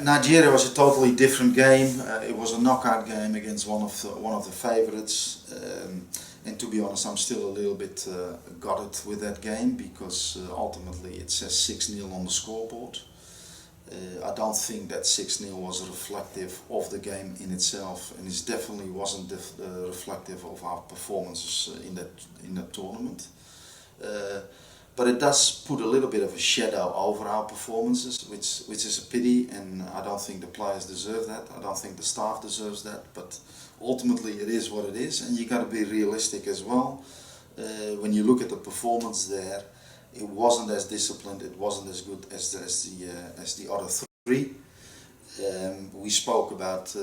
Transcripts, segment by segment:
Nigeria was a totally different game. It was a knockout game against one of the favorites, and to be honest, I'm still a little bit gutted with that game because ultimately it says 6-0 on the scoreboard. I don't think that 6-0 was reflective of the game in itself, and it definitely wasn't reflective of our performances in that tournament. But it does put a little bit of a shadow over our performances, which is a pity, and I don't think the players deserve that. I don't think the staff deserves that, but ultimately it is what it is, and you got to be realistic as well. When you look at the performance there, it wasn't as disciplined, it wasn't as good as the other three. We spoke about,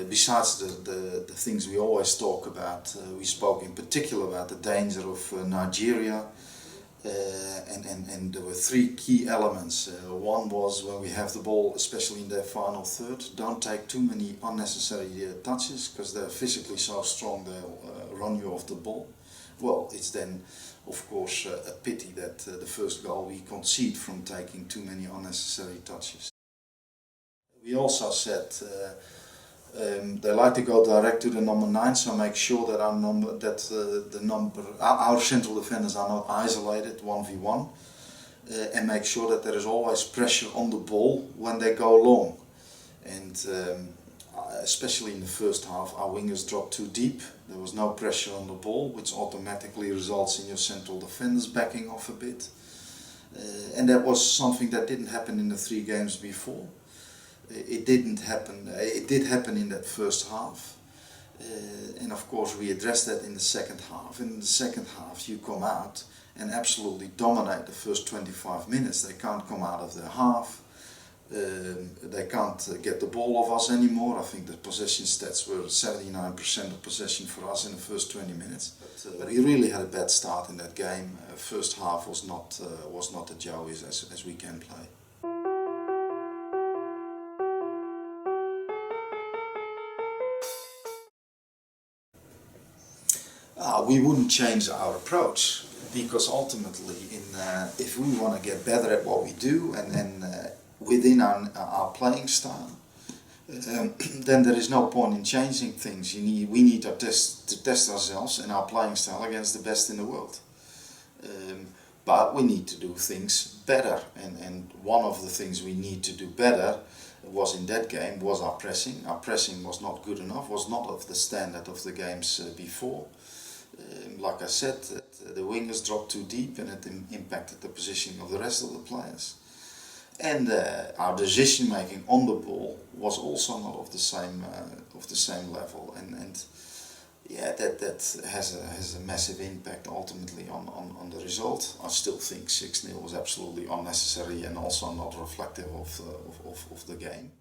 besides the things we always talk about, we spoke in particular about the danger of Nigeria. And there were three key elements. One was when we have the ball, especially in their final third, don't take too many unnecessary touches, because they're physically so strong they'll run you off the ball. Well, it's then of course a pity that the first goal we concede from taking too many unnecessary touches. We also said they like to go direct to the number 9, so make sure that our central defenders are not isolated 1v1, and make sure that there is always pressure on the ball when they go long. And especially in the first half, our wingers dropped too deep. There was no pressure on the ball, which automatically results in your central defenders backing off a bit. And that was something that didn't happen in the 3 games before. It didn't happen. It did happen in that first half, and of course we addressed that in the second half. In the second half, you come out and absolutely dominate the first 25 minutes. They can't come out of their half. They can't get the ball off us anymore. I think the possession stats were 79% of possession for us in the first 20 minutes. But we really had a bad start in that game. First half was not a Joey as we can play. We wouldn't change our approach, because ultimately, if we want to get better at what we do and within our playing style, then there is no point in changing things. We need to test ourselves and our playing style against the best in the world. But we need to do things better, and one of the things we need to do better was in that game was our pressing. Our pressing was not good enough, was not of the standard of the games before. Like I said, the wingers dropped too deep, and it impacted the positioning of the rest of the players. And our decision making on the ball was also not of the same level, and yeah, that has a massive impact ultimately on the result. I still think 6-0 was absolutely unnecessary and also not reflective of the game.